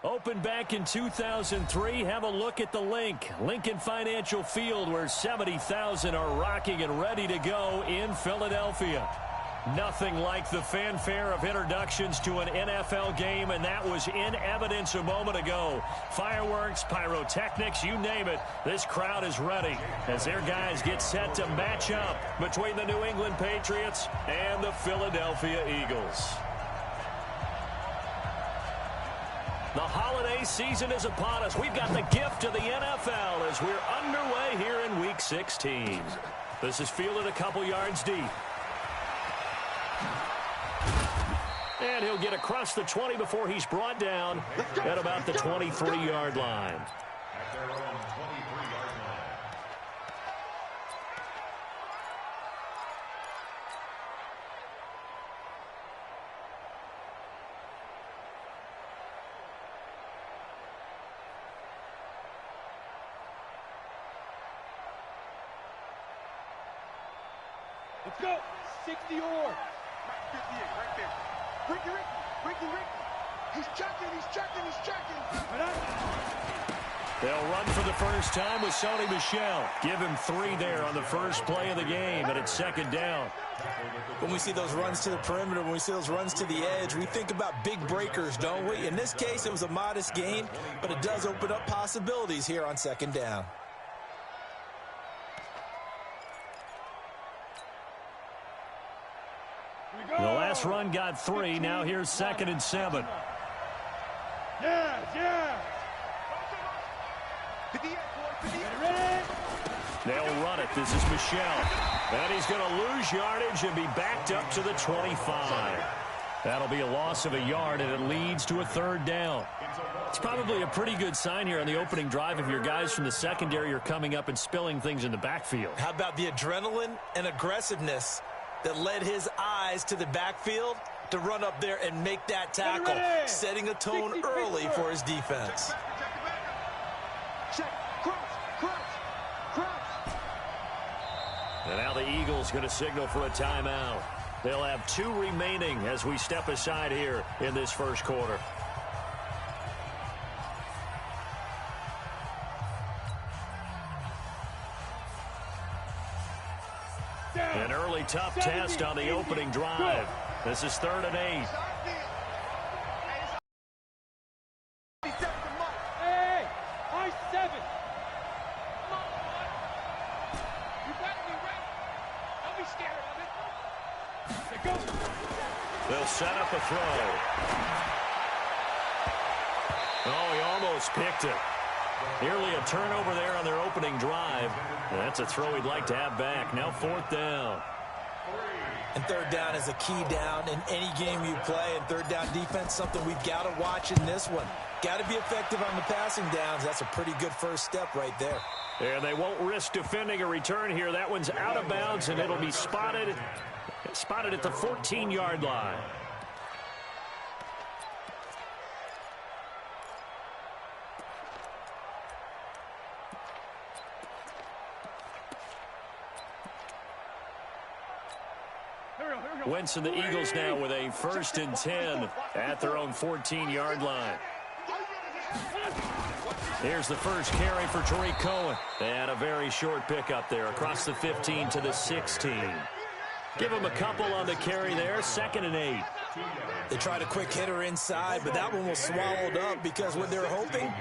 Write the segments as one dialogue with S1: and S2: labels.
S1: Opened back in 2003, have a look at the Lincoln Financial Field, where 70,000 are rocking and ready to go in Philadelphia. Nothing like the fanfare of introductions to an NFL game, and that was in evidence a moment ago. Fireworks, pyrotechnics, you name it, this crowd is ready as their guys get set to match up between the New England Patriots and the Philadelphia Eagles. The holiday season is upon us. We've got the gift of the NFL as we're underway here in Week 16. This is fielded a couple yards deep. And he'll get across the 20 before he's brought down at about the 23-yard line.
S2: At their own 23-yard line.
S3: Let's go. 60 or. Right 58, right there. Ricky. He's checking.
S1: They'll run for the first time with Sony Michel. Give him 3 there on the first play of the game, and it's second down.
S4: When we see those runs to the perimeter, when we see those runs to the edge, we think about big breakers, don't we? In this case, it was a modest gain, but it does open up possibilities here on second down.
S1: The last run got 3. Now here's 2nd and 7.
S3: Yeah.
S1: They'll run it. This is Michel. And he's going to lose yardage and be backed up to the 25. That'll be a loss of a yard, and it leads to a 3rd down. It's probably a pretty good sign here on the opening drive if your guys from the secondary are coming up and spilling things in the backfield.
S4: How about the adrenaline and aggressiveness that led his eyes to the backfield to run up there and make that tackle, setting a tone early for his defense.
S1: And now the Eagles going to signal for a timeout. They'll have 2 remaining as we step aside here in this first quarter. An early tough test on the opening drive. This is 3rd and 8.
S3: Hey, high 7. Come on, boy. You better be ready. Don't be scared of it. Go.
S1: They'll set up a throw. Oh, he almost picked it. Nearly a turnover there on their opening drive. And that's a throw he'd like to have back. Now 4th down.
S4: And 3rd down is a key down in any game you play. And 3rd down defense, something we've got to watch in this one. Got to be effective on the passing downs. That's a pretty good first step right there.
S1: And they won't risk defending a return here. That one's out of bounds, and it'll be spotted at the 14-yard line. Wentz and the Eagles now with a 1st and 10 at their own 14-yard line. Here's the first carry for Tariq Cohen. And a very short pickup there across the 15 to the 16. Give him a couple on the carry there. 2nd and 8.
S4: They tried a quick hitter inside, but that one was swallowed up because what they're hoping,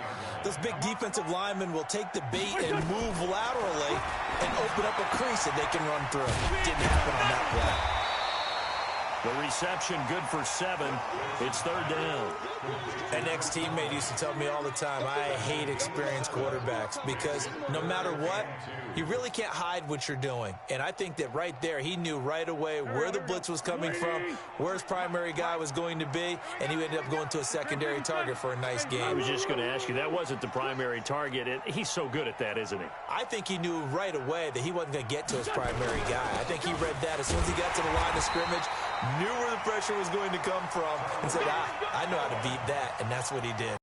S4: those big defensive linemen will take the bait and move laterally and open up a crease that they can run through. Didn't happen on that play.
S1: The reception good for 7. It's 3rd down.
S4: An ex-teammate used to tell me all the time, I hate experienced quarterbacks because no matter what, you really can't hide what you're doing. And I think that right there, he knew right away where the blitz was coming from, where his primary guy was going to be, and he ended up going to a secondary target for a nice game.
S1: I was just going to ask you, that wasn't the primary target, and he's so good at that, isn't he?
S4: I think he knew right away that he wasn't going to get to his primary guy. I think he read that as soon as he got to the line of scrimmage, knew where the pressure was going to come from, and said, I know how to beat that, and that's what he did.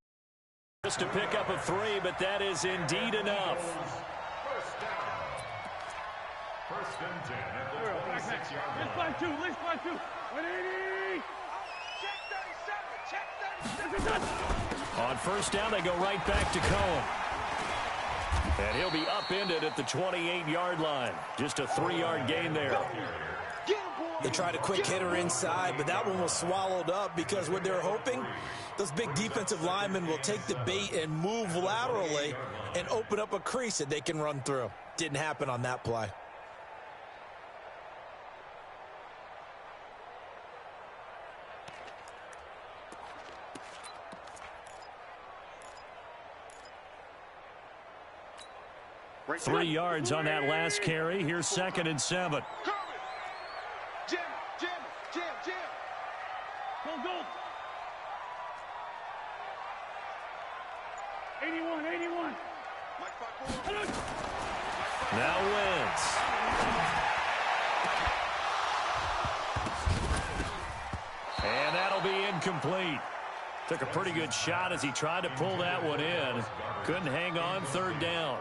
S1: Just to pick up a 3, but that is indeed enough.
S2: First and 10 at the 26-yard line.
S3: Let's play 2. 180.
S1: On first down, they go right back to Cohen. And he'll be upended at the 28-yard line. Just a 3-yard gain there.
S4: They tried a quick hitter inside, but that one was swallowed up because what they're hoping, those big defensive linemen will take the bait and move laterally and open up a crease that they can run through. Didn't happen on that play.
S1: Right 3 yards on that last carry. Here's 2nd and 7.
S3: Jim. Go. 81.
S1: Now Wentz. And that'll be incomplete. Took a pretty good shot as he tried to pull that one in. Couldn't hang on. 3rd down.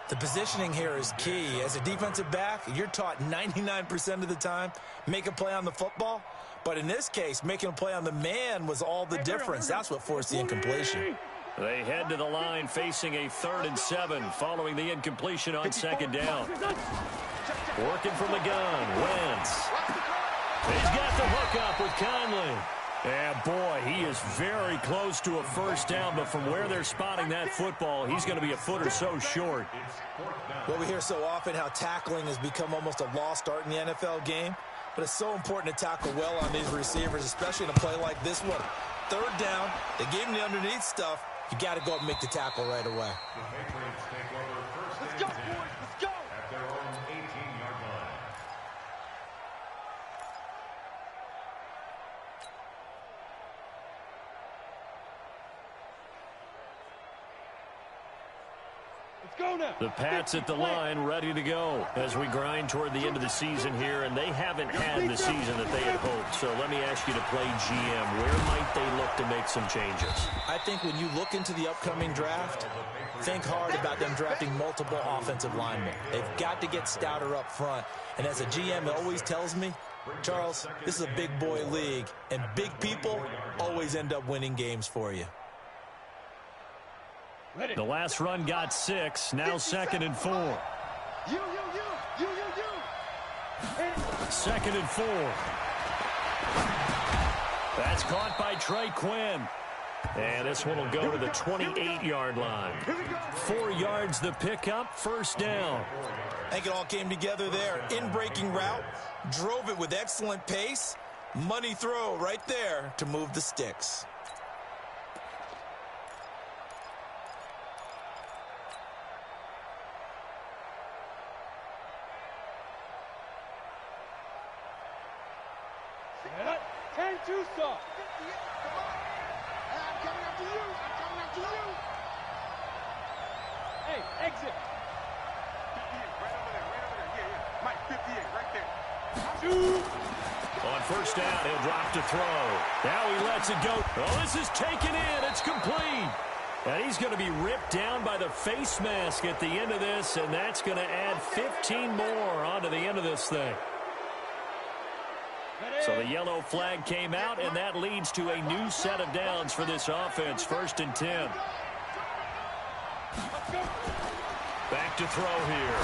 S4: The positioning here is key. As a defensive back, you're taught 99% of the time, make a play on the football. But in this case, making a play on the man was all the difference. That's what forced the incompletion.
S1: They head to the line facing a 3rd and 7 following the incompletion on 2nd down. Working from the gun, Wentz. He's got the hook up with Conley. And boy, he is very close to a first down, but from where they're spotting that football, he's going to be a foot or so short.
S4: Well, we hear so often how tackling has become almost a lost art in the NFL game, but it's so important to tackle well on these receivers, especially in a play like this one. 3rd down, they gave him the underneath stuff. You got to go up and make the tackle right away.
S3: Let's go, boys. Let's go.
S2: At their own 18-yard line.
S3: Let's go now.
S1: The Pats at the line, ready to go as we grind toward the end of the season here, and they haven't had the season that they had hoped. So let me ask you to play GM. Where might they look to make some changes?
S4: I think when you look into the upcoming draft, think hard about them drafting multiple offensive linemen. They've got to get stouter up front. And as a GM, it always tells me, Charles, this is a big boy league, and big people always end up winning games for you.
S1: The last run got 6. Now 2nd and 4.
S3: You.
S1: 2nd and 4. That's caught by Trey Quinn. And this one will go to the 28-yard line. 4 yards the pickup, first down.
S4: I think it all came together there. In-breaking route, drove it with excellent pace. Money throw right there to move the sticks.
S3: Too soft. I'm coming after you. Hey, exit. 58, right over there. Yeah. Mike, 58, right there.
S1: On first down, he'll drop to throw. Now he lets it go. Oh, this is taken in. It's complete. And he's going to be ripped down by the face mask at the end of this, and that's going to add 15 more onto the end of this thing. So the yellow flag came out, and that leads to a new set of downs for this offense. 1st and 10. Back to throw here.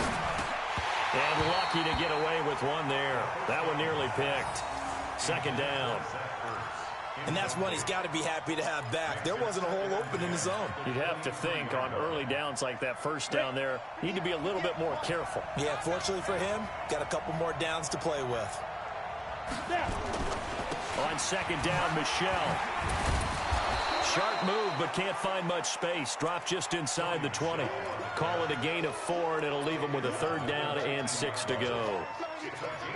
S1: And lucky to get away with one there. That one nearly picked. 2nd down.
S4: And that's one he's got to be happy to have back. There wasn't a hole open in the zone.
S1: You'd have to think on early downs like that first down there, need to be a little bit more careful.
S4: Yeah, fortunately for him, got a couple more downs to play with.
S1: On 2nd down, Michelle. Sharp move, but can't find much space. Drop just inside the 20. Call it a gain of 4, and it'll leave them with a 3rd down and 6 to go.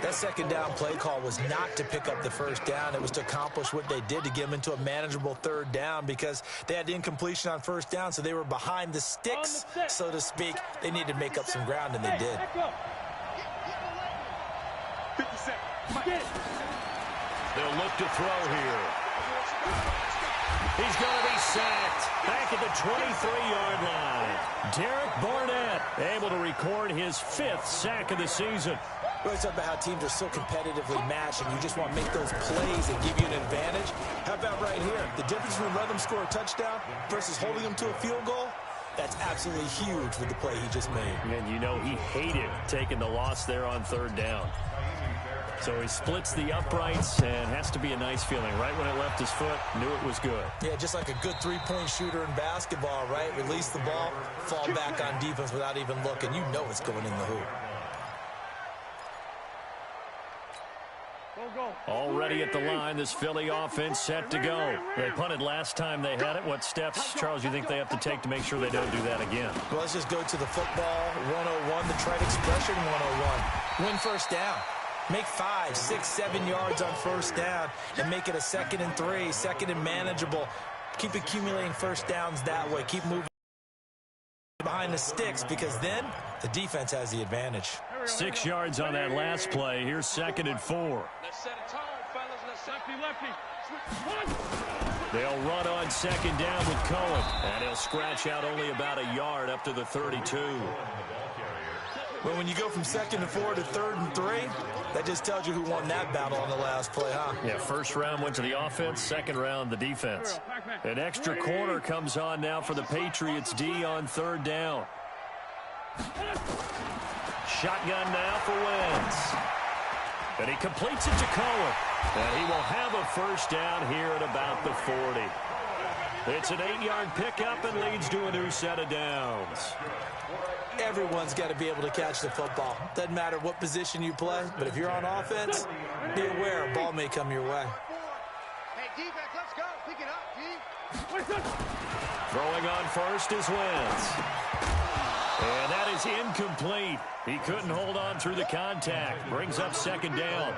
S4: That 2nd down play call was not to pick up the first down. It was to accomplish what they did to get them into a manageable 3rd down because they had incompletion on first down, so they were behind the sticks, so to speak. They needed to make up some ground, and they did.
S3: 50 seconds.
S1: They'll look to throw here. He's going to be sacked back at the 23-yard line. Derek Barnett able to record his 5th sack of the season.
S4: We always talk about how teams are so competitively matched, and you just want to make those plays and give you an advantage. How about right here? The difference between letting them score a touchdown versus holding them to a field goal, that's absolutely huge with the play he just made.
S1: And you know he hated taking the loss there on 3rd down. So he splits the uprights, and has to be a nice feeling. Right when it left his foot, knew it was good.
S4: Yeah, just like a good three-point shooter in basketball, right? Release the ball, fall back on defense without even looking. You know it's going in the hoop.
S1: Already at the line, this Philly offense set to go. They punted last time they had it. What steps, Charles, you think they have to take to make sure they don't do that again?
S4: Well, let's just go to the football 101, the trite expression 101. Win first down. Make 5, 6, 7 yards on first down and make it a 2nd and 3, 2nd and manageable. Keep accumulating first downs that way. Keep moving behind the sticks, because then the defense has the advantage.
S1: 6 yards on that last play. Here's 2nd and 4.
S3: Let's set a tone, fellas. Let's lefty.
S1: They'll run on 2nd down with Cohen, and he'll scratch out only about a yard up to the 32.
S4: But when you go from 2nd and 4 to 3rd and 3, that just tells you who won that battle on the last play, huh?
S1: Yeah, first round went to the offense, 2nd round the defense. An extra corner comes on now for the Patriots D on 3rd down. Shotgun now for Wentz. And he completes it to Cohen. And he will have a first down here at about the 40. It's an 8-yard pickup and leads to a new set of downs.
S4: Everyone's got to be able to catch the football. Doesn't matter what position you play, but if you're on offense, be aware a ball may come your way.
S3: Hey, defense, let's go. Pick it up, G.
S1: Throwing on first is Wentz. And that is incomplete. He couldn't hold on through the contact. Brings up 2nd down.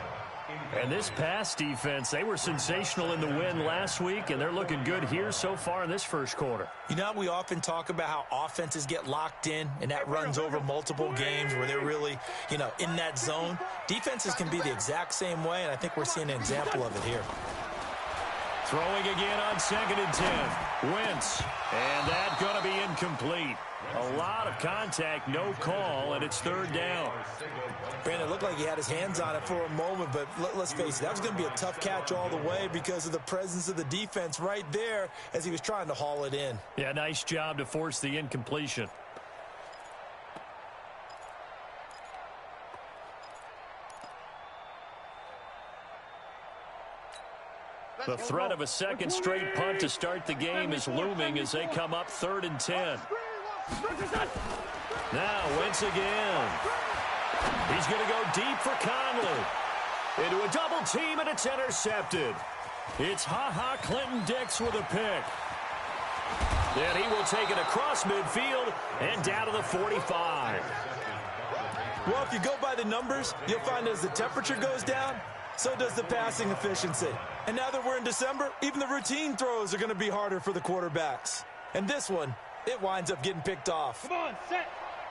S1: And this pass defense, they were sensational in the win last week, and they're looking good here so far in this first quarter.
S4: You know, we often talk about how offenses get locked in, and that runs over multiple games where they're really, in that zone. Defenses can be the exact same way, and I think we're seeing an example of it here.
S1: Throwing again on 2nd and 10. Wentz. And that's going to be incomplete. A lot of contact, no call, and it's 3rd down.
S4: Brandon, it looked like he had his hands on it for a moment, but let's face it, that was going to be a tough catch all the way because of the presence of the defense right there as he was trying to haul it in.
S1: Yeah, nice job to force the incompletion. The threat of a second straight punt to start the game is looming as they come up 3rd and 10. Now Wentz again. He's going to go deep for Conley. Into a double team, and it's intercepted. It's Ha-Ha Clinton-Dix with a pick. Then he will take it across midfield and down to the 45.
S4: Well, if you go by the numbers, you'll find as the temperature goes down, so does the passing efficiency. And now that we're in December, even the routine throws are going to be harder for the quarterbacks. And this one, it winds up getting picked off.
S3: Come on, set.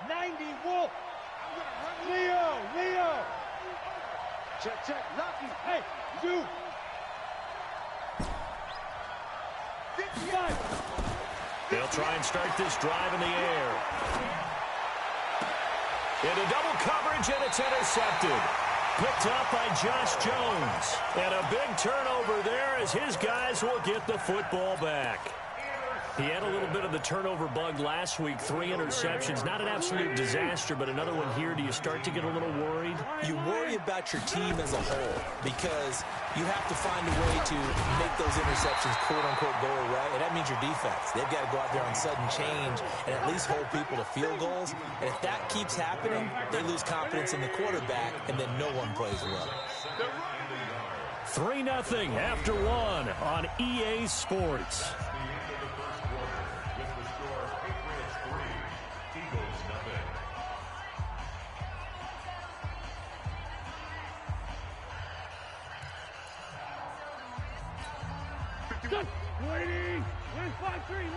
S3: 90, Wolf. Leo. Check. Lucky. Hey, you. 55.
S1: They'll try and start this drive in the air. Into double coverage, and it's intercepted. Picked up by Josh Jones. And a big turnover there as his guys will get the football back. He had a little bit of the turnover bug last week, 3 interceptions. Not an absolute disaster, but another one here. Do you start to get a little worried?
S4: You worry about your team as a whole because you have to find a way to make those interceptions, quote-unquote, go away, and that means your defense. They've got to go out there on sudden change and at least hold people to field goals. And if that keeps happening, they lose confidence in the quarterback, and then no one plays well.
S1: 3-0 after 1 on EA Sports.
S3: Waiting. Link 5-3.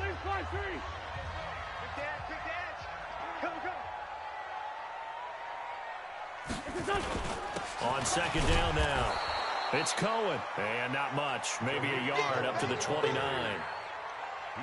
S3: Quick dash.
S1: On 2nd down now. It's Cohen. And not much. Maybe a yard up to the 29.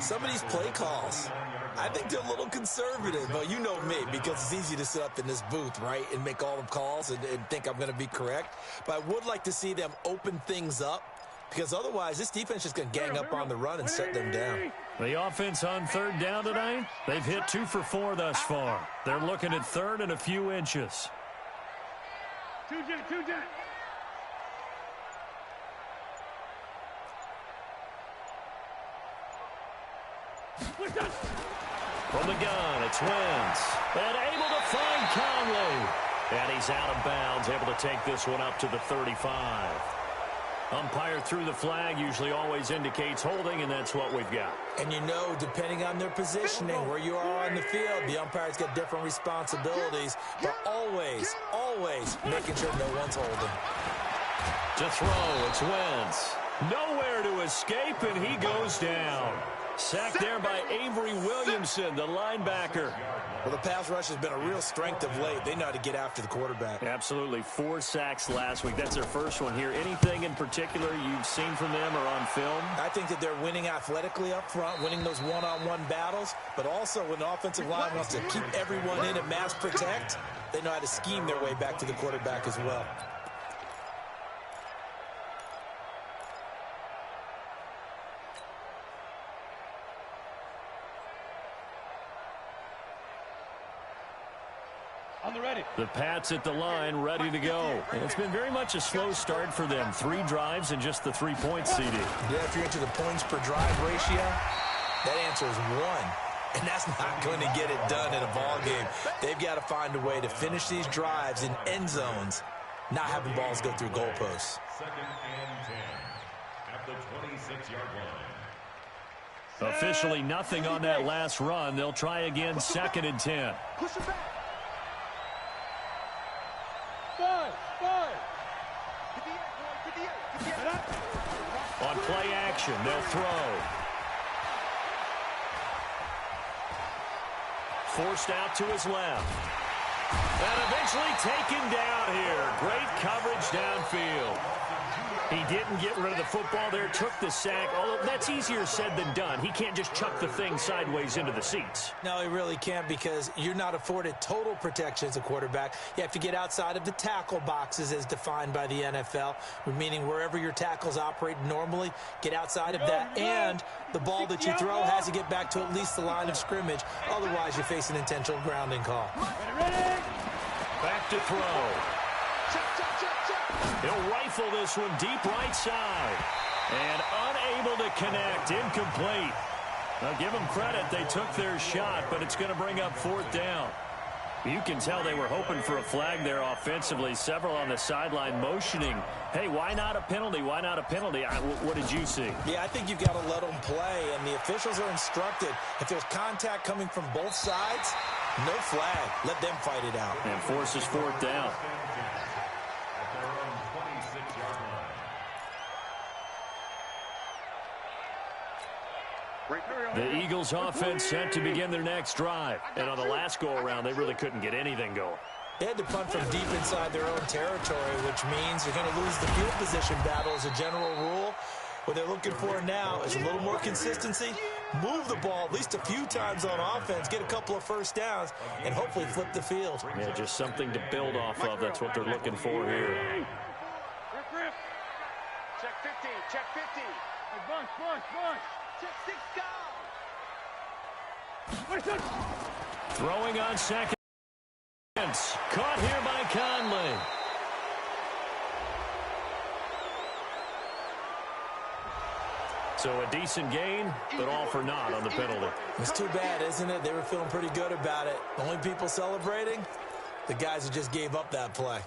S4: Some of these play calls, I think they're a little conservative. But you know me, because it's easy to sit up in this booth, right, and make all the calls and think I'm going to be correct. But I would like to see them open things up, because otherwise this defense is going to gang up on the run and shut them down.
S1: The offense on third down tonight, they've hit 2 for 4 thus far. They're looking at third and a few inches.
S3: Two jet.
S1: From the gun, it's Wentz. And able to find Conley. And he's out of bounds, able to take this one up to the 35. Umpire threw the flag, usually always indicates holding, and that's what we've got.
S4: And you know, depending on their positioning, where you are on the field, the umpires get different responsibilities, but always making sure no one's holding.
S1: To throw, it's Wentz. Nowhere to escape, and he goes down. Sacked there by Avery Williamson, the linebacker.
S4: Well, the pass rush has been a real strength of late. They know how to get after the quarterback.
S1: Absolutely. 4 sacks last week. That's their first one here. Anything in particular you've seen from them or on film?
S4: I think that they're winning athletically up front, winning those one-on-one battles, but also when the offensive line wants to keep everyone in and mass protect, they know how to scheme their way back to the quarterback as well.
S1: The Pats at the line, ready to go. And it's been very much a slow start for them. 3 drives and just the 3-point CD.
S4: Yeah, if you're into the points per drive ratio, that answer is 1. And that's not going to get it done in a ball game. They've got to find a way to finish these drives in end zones, not having balls go through goalposts.
S2: 2nd and 10 at the 26-yard line.
S1: Officially nothing on that last run. They'll try again, 2nd and 10.
S3: Push it back. 5.
S1: On play action, they'll throw. Forced out to his left. And eventually taken down here. Great coverage downfield. He didn't get rid of the football there, took the sack. Although that's easier said than done. He can't just chuck the thing sideways into the seats.
S4: No, he really can't, because you're not afforded total protection as a quarterback. You have to get outside of the tackle boxes as defined by the NFL, meaning wherever your tackles operate normally, get outside of that. And the ball that you throw has to get back to at least the line of scrimmage. Otherwise, you face an intentional grounding call.
S1: Back to throw. He'll rifle this one deep right side. And unable to connect. Incomplete. Now, give them credit. They took their shot, but it's going to bring up 4th down. You can tell they were hoping for a flag there offensively. Several on the sideline motioning, hey, why not a penalty? Why not a penalty? What did you see?
S4: Yeah, I think you've got to let them play, and the officials are instructed. If there's contact coming from both sides, no flag. Let them fight it out.
S1: And forces 4th down. The Eagles offense set to begin their next drive. And on the last go-around, they really couldn't get anything going.
S4: They had to punt from deep inside their own territory, which means you're going to lose the field position battle as a general rule. What they're looking for now is a little more consistency, move the ball at least a few times on offense, get a couple of first downs, and hopefully flip the field.
S1: Yeah, just something to build off of. That's what they're looking for here.
S3: Check 50. Check 50. Bunch. Check 6 guys.
S1: Throwing on second. Caught here by Conley. So a decent gain, but all for naught on the penalty.
S4: It's too bad, isn't it? They were feeling pretty good about it. The only people celebrating, the guys who just gave up that play.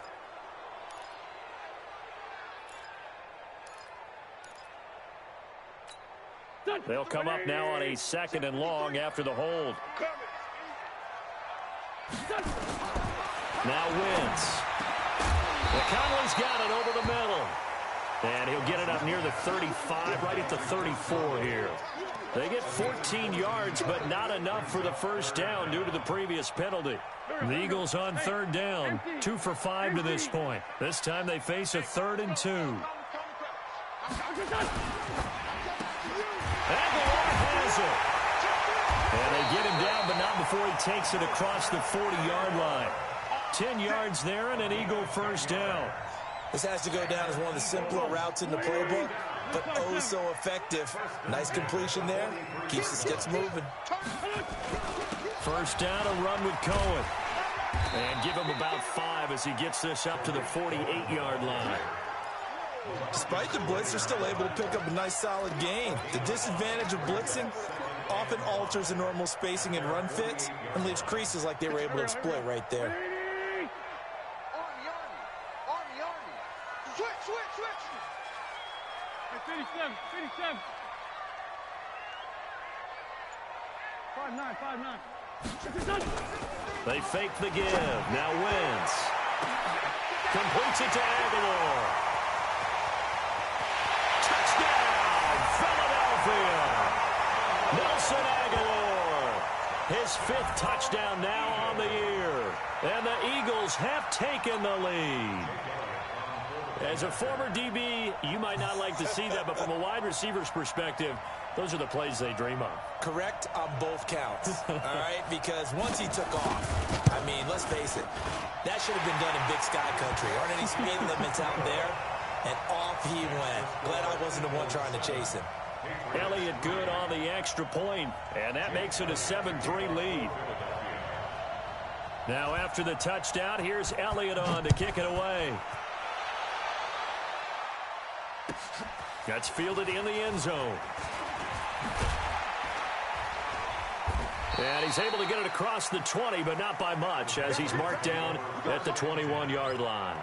S1: They'll come up now on a 2nd and long after the hold. Now Wentz. Well, Conley's got it over the middle. And he'll get it up near the 35, right at the 34 here. They get 14 yards, but not enough for the first down due to the previous penalty. The Eagles on 3rd down, 2 for 5 to this point. This time they face a 3rd and 2. Aguilar has it. And they get him down, but not before he takes it across the 40-yard line. 10 yards there and an Eagle first down.
S4: This has to go down as one of the simpler routes in the playbook, but oh so effective. Nice completion there. Keeps the sticks moving.
S1: First down, a run with Cohen. And give him about 5 as he gets this up to the 48-yard line.
S4: Despite the blitz, they're still able to pick up a nice solid gain. The disadvantage of blitzing often alters the normal spacing and run fits and leaves creases like they were able to exploit right there.
S3: Finish 7. 5-9.
S1: They fake the give. Now wins. Completes it to Aguilar. Touchdown, Philadelphia. Nelson Aguilar. His 5th touchdown now on the year. And the Eagles have taken the lead. As a former DB, you might not like to see that, but from a wide receiver's perspective, those are the plays they dream of.
S4: Correct on both counts, all right? Because once he took off, I mean, let's face it, that should have been done in Big Sky country. Aren't any speed limits out there? And off he went. Glad I wasn't the one trying to chase him.
S1: Elliott good on the extra point, and that makes it a 7-3 lead. Now after the touchdown, here's Elliott on to kick it away. That's fielded in the end zone. And he's able to get it across the 20, but not by much, as he's marked down at the 21-yard line.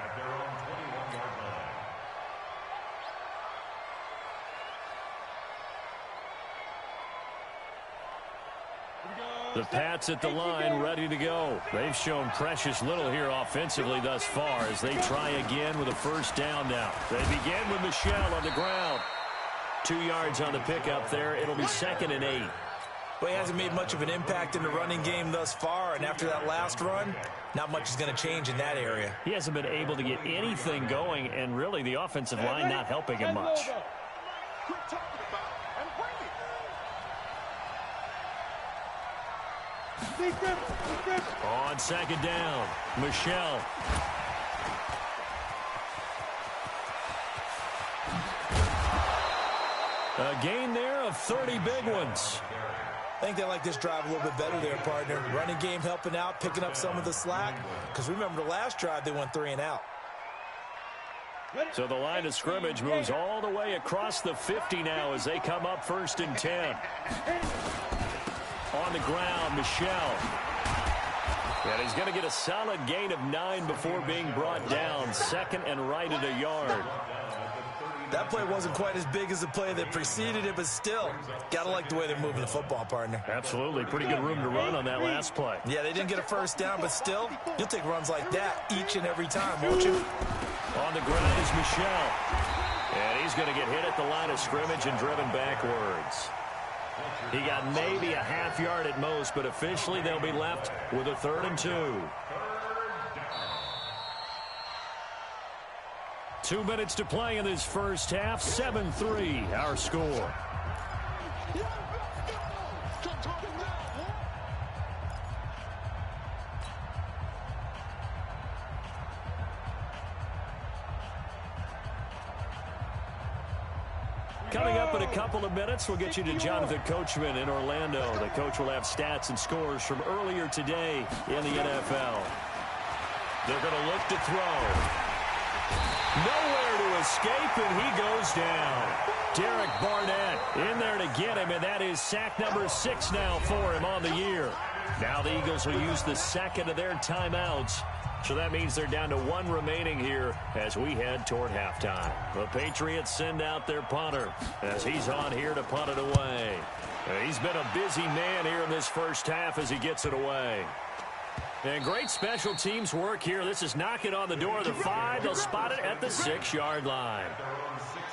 S1: The Pats at the line, ready to go. They've shown precious little here offensively thus far as they try again with a first down now. They begin with Michel on the ground. 2 yards on the pickup there. It'll be 2nd and 8.
S4: Well, he hasn't made much of an impact in the running game thus far, and after that last run, not much is going to change in that area.
S1: He hasn't been able to get anything going, and really the offensive line not helping him much. On 2nd down, Michel. A gain there of 30 big ones.
S4: I think they like this drive a little bit better there, partner. Running game helping out, picking up some of the slack. Because remember the last drive, they went 3 and out.
S1: So the line of scrimmage moves all the way across the 50 now as they come up 1st and 10. On the ground, Michel. And he's going to get a solid gain of 9 before being brought down. 2nd and right at a yard.
S4: That play wasn't quite as big as the play that preceded it, but still, got to like the way they're moving the football, partner.
S1: Absolutely. Pretty good room to run on that last play.
S4: Yeah, they didn't get a first down, but still, you'll take runs like that each and every time, won't you?
S1: On the ground is Michel. And he's going to get hit at the line of scrimmage and driven backwards. He got maybe a half yard at most, but officially they'll be left with a 3rd and 2. 2 minutes to play in this first half. 7-3, our score. Coming up in a couple of minutes, we'll get you to Jonathan Coachman in Orlando. The coach will have stats and scores from earlier today in the NFL. They're going to look to throw. Nowhere to escape, and he goes down. Derek Barnett in there to get him, and that is sack number 6 now for him on the year. Now the Eagles will use the 2nd of their timeouts. So that means they're down to 1 remaining here as we head toward halftime. The Patriots send out their punter as he's on here to punt it away. He's been a busy man here in this first half as he gets it away. And great special teams work here. This is knocking on the door of the 5. They'll spot it at the 6-yard line.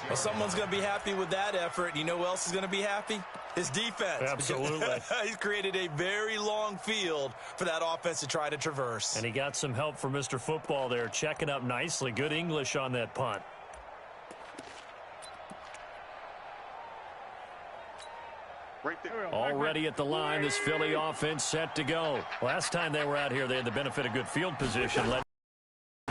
S4: Well, someone's going to be happy with that effort. You know who else is going to be happy? His defense.
S1: Absolutely.
S4: He's created a very long field for that offense to try to traverse.
S1: And he got some help from Mr. Football there, checking up nicely. Good English on that punt. Already at the line, this Philly offense set to go. Last time they were out here, they had the benefit of good field position.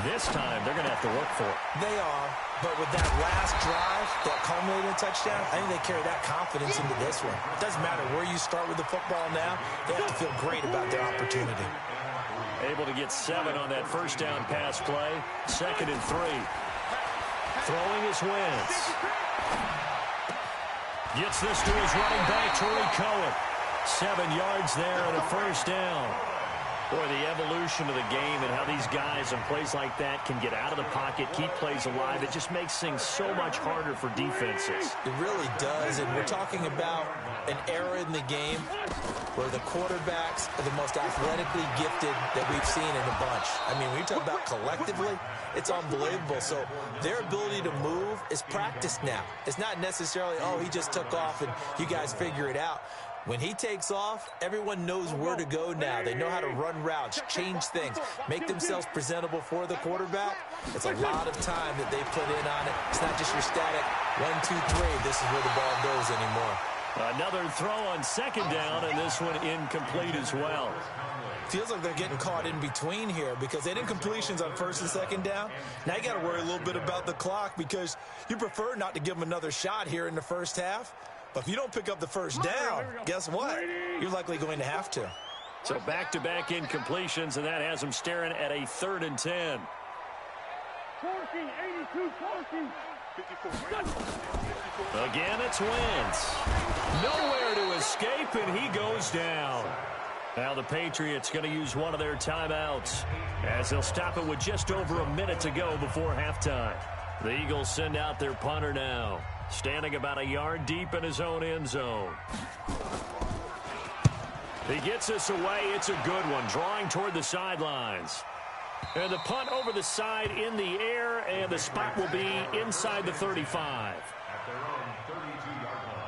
S1: This time, they're going to have to work for it.
S4: They are, but with that last drive, that culminating touchdown, I think they carry that confidence into this one. It doesn't matter where you start with the football now. They have to feel great about their opportunity.
S1: Able to get 7 on that first down pass play. 2nd and 3. Throwing his Wentz. Gets this to his running back, Troy Cohen. 7 yards there and a first down. Boy, the evolution of the game and how these guys in plays like that can get out of the pocket, keep plays alive, it just makes things so much harder for defenses.
S4: It really does, and we're talking about an era in the game where the quarterbacks are the most athletically gifted that we've seen in a bunch. I mean, when you talk about collectively, it's unbelievable. So their ability to move is practiced now. It's not necessarily, oh, he just took off and you guys figure it out. When he takes off, everyone knows where to go now. They know how to run routes, change things, make themselves presentable for the quarterback. It's a lot of time that they put in on it. It's not just your static 1, 2, 3. This is where the ball goes anymore.
S1: Another throw on 2nd down, and this one incomplete as well.
S4: Feels like they're getting caught in between here because they did incompletions on 1st and 2nd down. Now you got to worry a little bit about the clock because you prefer not to give them another shot here in the first half. But if you don't pick up the first down, guess what? You're likely going to have to.
S1: So back-to-back incompletions, and that has them staring at a 3rd and 10. 54. Again, it's Wentz. Nowhere to escape, and he goes down. Now the Patriots going to use one of their timeouts as they'll stop it with just over a minute to go before halftime. The Eagles send out their punter now, standing about a yard deep in his own end zone. He gets this away. It's a good one, drawing toward the sidelines. And the punt over the side in the air, and the spot will be inside the 35.
S2: At their own 32-yard line.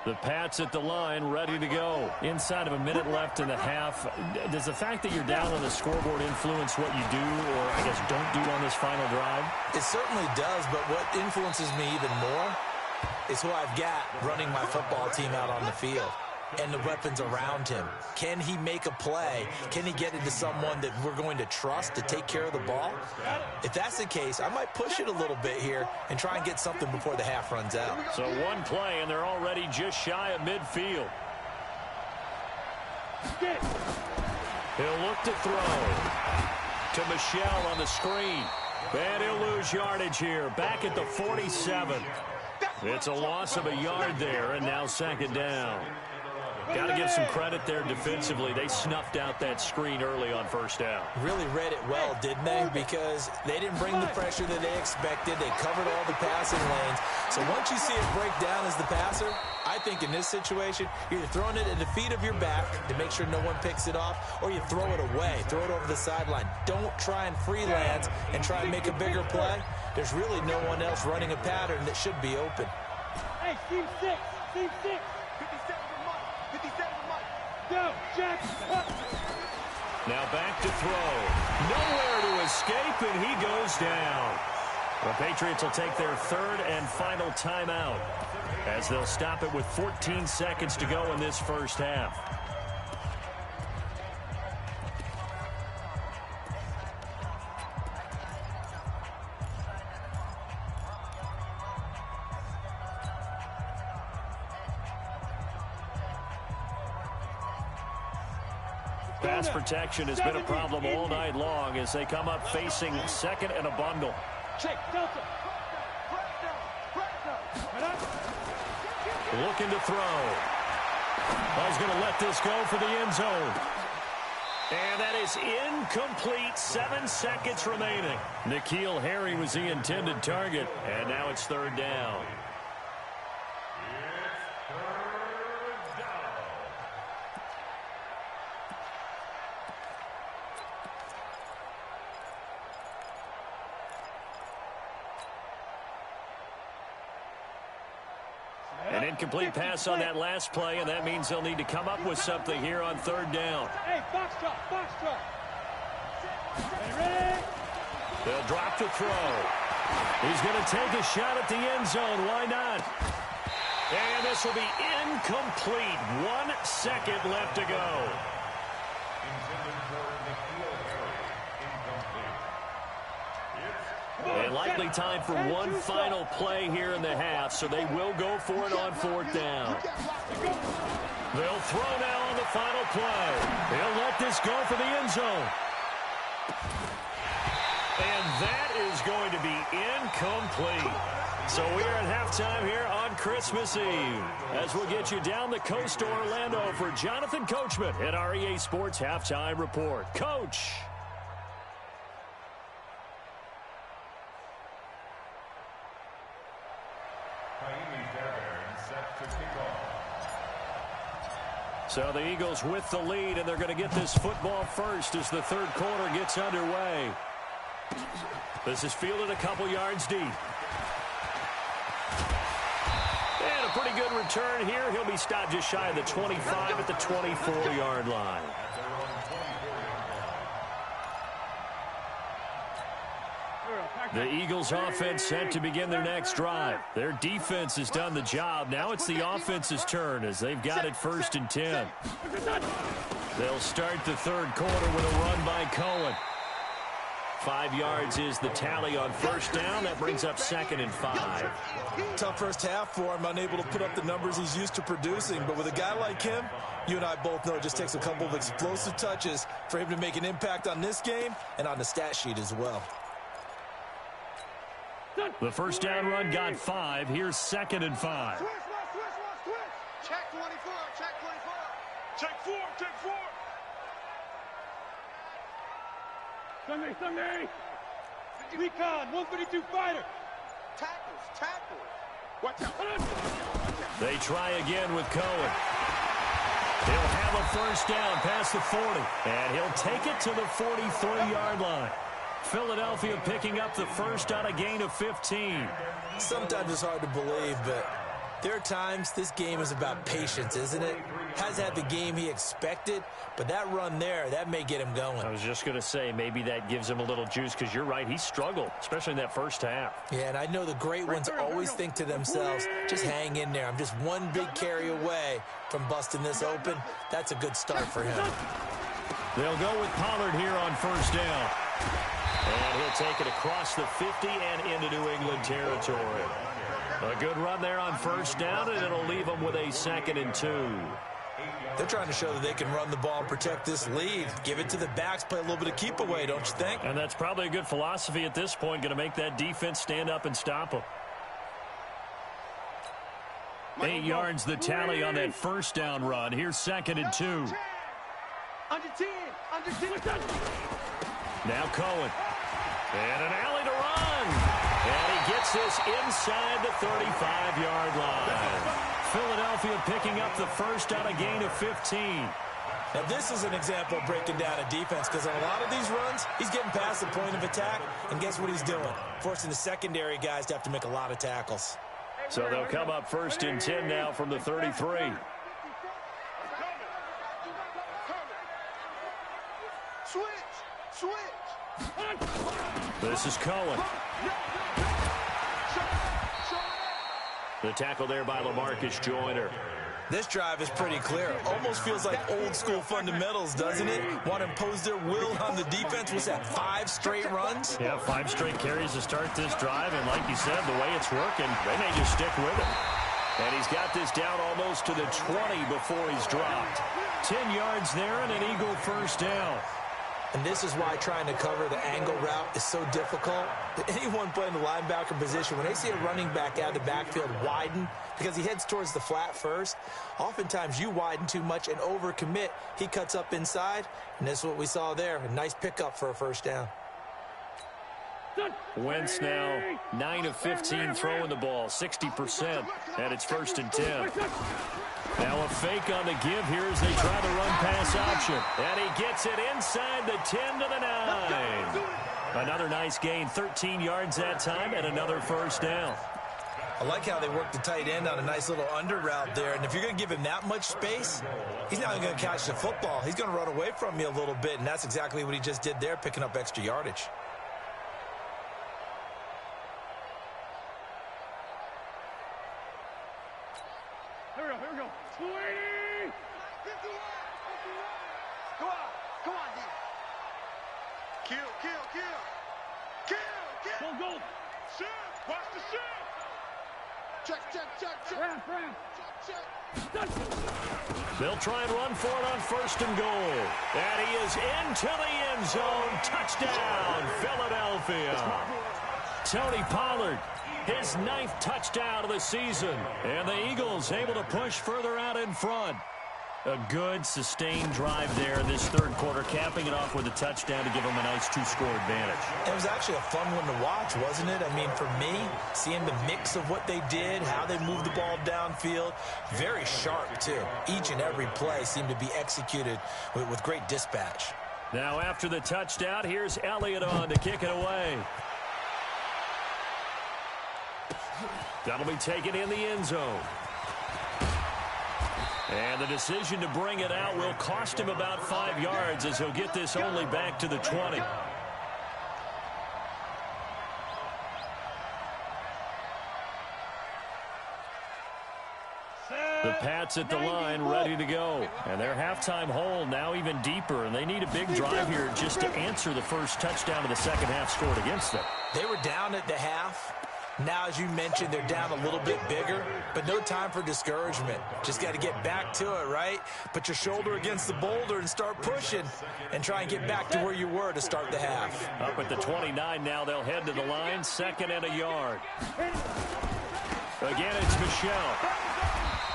S1: The Pats at the line, ready to go. Inside of a minute left in the half. Does the fact that you're down on the scoreboard influence what you do, or I guess don't do on this final drive?
S4: It certainly does, but what influences me even more is who I've got running my football team out on the field and the weapons around him. Can he make a play? Can he get into someone that we're going to trust to take care of the ball? If that's the case, I might push it a little bit here and try and get something before the half runs out.
S1: So one play, and they're already just shy of midfield. He'll look to throw to Michelle on the screen. And he'll lose yardage here, back at the 47. It's a loss of a yard there, and now 2nd down. Got to give some credit there defensively. They snuffed out that screen early on 1st down.
S4: Really read it well, didn't they? Because they didn't bring the pressure that they expected. They covered all the passing lanes. So once you see it break down as the passer, I think in this situation, you're either throwing it at the feet of your back to make sure no one picks it off, or you throw it away, throw it over the sideline. Don't try and freelance and try and make a bigger play. There's really no one else running a pattern that should be open.
S3: Hey, team 6, team 6. 57 Go, Jackson.
S1: Now back to throw. Nowhere to escape, and he goes down. The Patriots will take their 3rd and final timeout as they'll stop it with 14 seconds to go in this first half. Pass protection has been a problem all night long as they come up facing 2nd and a bundle.
S3: Check, Delta.
S1: Looking to throw. He's going to let this go for the end zone. And that is incomplete. 7 seconds remaining. N'Keal Harry was the intended target, and now it's 3rd down. An incomplete pass on that last play, and that means they'll need to come up with something here on 3rd down.
S3: Hey, box drop, box drop. Ready?
S1: They'll drop to throw. He's going to take a shot at the end zone. Why not? And this will be incomplete. 1 second left to go. And likely time for one final play here in the half, so they will go for it on 4th down. They'll throw now on the final play. They'll let this go for the end zone. And that is going to be incomplete. So we are at halftime here on Christmas Eve, as we'll get you down the coast to Orlando for Jonathan Coachman at our EA Sports Halftime Report. Coach. So the Eagles with the lead, and they're going to get this football first as the 3rd quarter gets underway. This is fielded a couple yards deep. And a pretty good return here. He'll be stopped just shy of the 25 at the 24-yard line. The Eagles offense set to begin their next drive. Their defense has done the job. Now it's the offense's turn as they've got it 1st and 10. They'll start the 3rd quarter with a run by Cohen. 5 yards is the tally on 1st down. That brings up 2nd and 5.
S4: Tough first half for him, unable to put up the numbers he's used to producing. But with a guy like him, you and I both know it just takes a couple of explosive touches for him to make an impact on this game and on the stat sheet as well.
S1: The 1st down run got 5. Here's 2nd and 5.
S3: Check 24, check 24. Check 4, check 4. Sunday. Recon, 132 fighter. Tackles. Watch out.
S1: They try again with Cohen. He'll have a 1st down past the 40. And he'll take it to the 43-yard line. Philadelphia picking up the 1st on a gain of 15.
S4: Sometimes it's hard to believe, but there are times this game is about patience, isn't it? Has had the game he expected, but that run there, that may get him going.
S1: I was just going to say, maybe that gives him a little juice, because you're right, he struggled, especially in that 1st half.
S4: Yeah, and I know the great ones always think to themselves, just hang in there. I'm just one big carry away from busting this open. That's a good start for him.
S1: They'll go with Pollard here on 1st down. And he'll take it across the 50 and into New England territory. A good run there on 1st down, and it'll leave them with a 2nd and 2.
S4: They're trying to show that they can run the ball and protect this lead. Give it to the backs, play a little bit of keep away, don't you think?
S1: And that's probably a good philosophy at this point, going to make that defense stand up and stop them. 8 yards the tally on that 1st down run. Here's 2nd and 2.
S3: Under 10.
S1: Now Cohen. And an alley to run. And he gets this inside the 35-yard line. Philadelphia picking up the 1st on a gain of 15.
S4: Now, this is an example of breaking down a defense, because on a lot of these runs, he's getting past the point of attack, and guess what he's doing? Forcing the secondary guys to have to make a lot of tackles.
S1: So they'll come up 1st and 10 now from the 33.
S3: Switch.
S1: This is Cohen. The tackle there by LaMarcus Joyner.
S4: This drive is pretty clear. Almost feels like old school fundamentals, doesn't it? Want to impose their will on the defense. What's that, 5 straight runs?
S1: Yeah, 5 straight carries to start this drive. And like you said, the way it's working, they may just stick with it. And he's got this down almost to the 20 before he's dropped. 10 yards there and an Eagle 1st down.
S4: And this is why trying to cover the angle route is so difficult. Anyone playing the linebacker position, when they see a running back out of the backfield widen, because he heads towards the flat first, oftentimes you widen too much and overcommit. He cuts up inside, and this is what we saw there. A nice pickup for a 1st down.
S1: Wentz now 9 of 15 throwing the ball, 60%, and it's 1st and 10. Now a fake on the give here as they try the run-pass option. And he gets it inside the 10 to the 9. Another nice gain, 13 yards that time, and another 1st down.
S4: I like how they work the tight end on a nice little under route there. And if you're going to give him that much space, he's not going to catch the football. He's going to run away from you a little bit, and that's exactly what he just did there, picking up extra yardage.
S3: Kill, kill, kill. Kill, kill. Go, go. Shoot. Watch the shoot. Check, check, check, check. Ramp. Check, check.
S1: They'll try and run for it on 1st and goal. And he is into the end zone. Touchdown, Philadelphia. Tony Pollard, his 9th touchdown of the season. And the Eagles able to push further out in front. A good, sustained drive there in this 3rd quarter, capping it off with a touchdown to give them a nice 2-score advantage.
S4: It was actually a fun one to watch, wasn't it? I mean, for me, seeing the mix of what they did, how they moved the ball downfield, very sharp, too. Each and every play seemed to be executed with great dispatch.
S1: Now, after the touchdown, here's Elliott on to kick it away. That'll be taken in the end zone. And the decision to bring it out will cost him about 5 yards as he'll get this only back to the 20. The Pats at the line ready to go. And their halftime hole now even deeper. And they need a big drive here just to answer the first touchdown of the second half scored against them.
S4: They were down at the half. Now, as you mentioned, they're down a little bit bigger, but no time for discouragement. Just got to get back to it, right? Put your shoulder against the boulder and start pushing and try and get back to where you were to start the half.
S1: Up at the 29 now, they'll head to the line, 2nd and a yard. Again, it's Michel.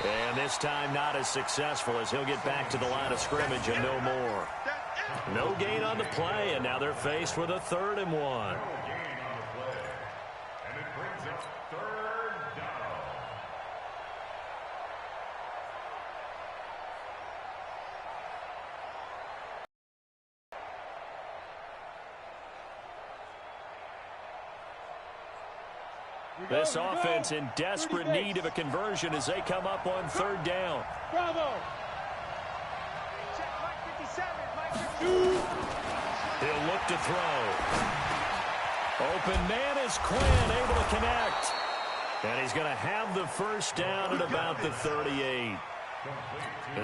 S1: And this time not as successful as he'll get back to the line of scrimmage and no more. No gain on the play, and now they're faced with a 3rd and 1. This offense in desperate need of a conversion as they come up on 3rd down.
S3: Bravo. Check Mike 57.
S1: He'll look to throw. Open man is Quinn, able to connect. And he's going to have the first down at about the 38.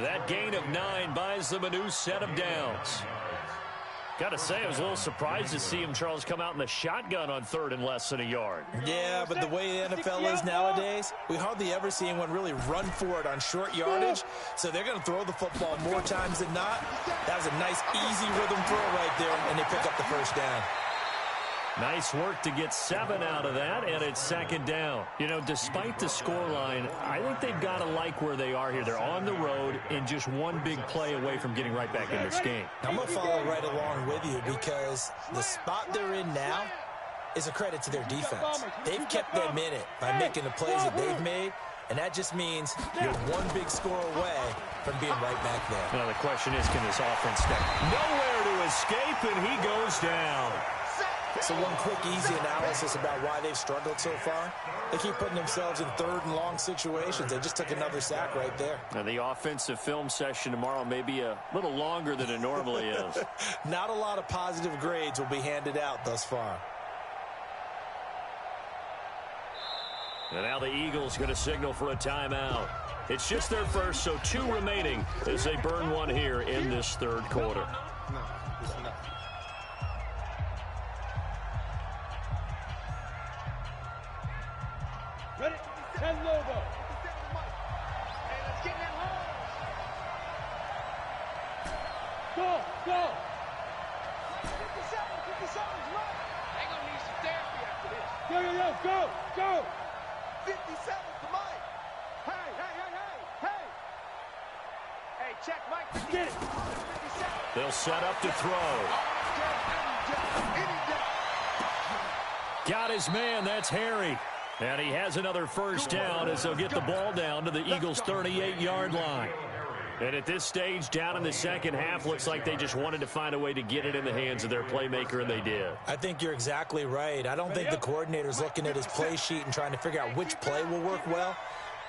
S1: That gain of 9 buys them a new set of downs. Got to say, I was a little surprised to see him, Charles, come out in the shotgun on 3rd and less than a yard.
S4: Yeah, but the way the NFL is nowadays, we hardly ever see anyone really run for it on short yardage. So they're going to throw the football more times than not. That was a nice, easy rhythm throw right there, and they pick up the first down.
S1: Nice work to get 7 out of that, and it's 2nd down. You know, despite the scoreline, I think they've got to like where they are here. They're on the road and just one big play away from getting right back in this game.
S4: I'm going to follow right along with you because the spot they're in now is a credit to their defense. They've kept them in it by making the plays that they've made, and that just means you're one big score away from being right back there.
S1: Now the question is, can this offense stay? Nowhere to escape, and he goes down.
S4: So one quick, easy analysis about why they've struggled so far. They keep putting themselves in 3rd and long situations. They just took another sack right there.
S1: Now the offensive film session tomorrow may be a little longer than it normally is.
S4: Not a lot of positive grades will be handed out thus far.
S1: And now the Eagles going to signal for a timeout. It's just their first, so 2 remaining as they burn one here in this 3rd quarter.
S3: Ready? 10 logo. Hey, let's get in that hole. Go. 57's right. They're going to need some therapy after this. Go. 57's the Mike. Hey. Hey, check Mike. Get it. 57.
S1: They'll set up to throw. Got his man. That's Harry. And he has another first down as they'll get the ball down to the Eagles' 38-yard line. And at this stage, down in the second half, looks like they just wanted to find a way to get it in the hands of their playmaker, and they did.
S4: I think you're exactly right. I don't think the coordinator's looking at his play sheet and trying to figure out which play will work well.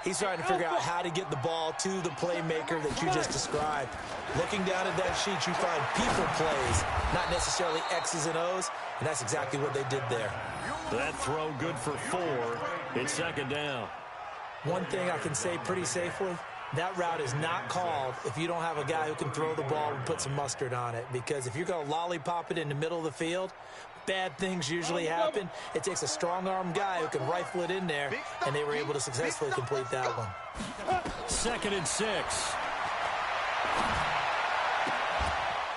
S4: He's trying to figure out how to get the ball to the playmaker that you just described. Looking down at that sheet, you find people plays, not necessarily X's and O's, and that's exactly what they did there.
S1: That throw good for 4. It's 2nd down.
S4: One thing I can say pretty safely, That route is not called if you don't have a guy who can throw the ball and put some mustard on it. Because if you're going to lollipop it in the middle of the field, bad things usually happen. It takes a strong-arm guy who can rifle it in there, and they were able to successfully complete that one.
S1: 2nd and 6.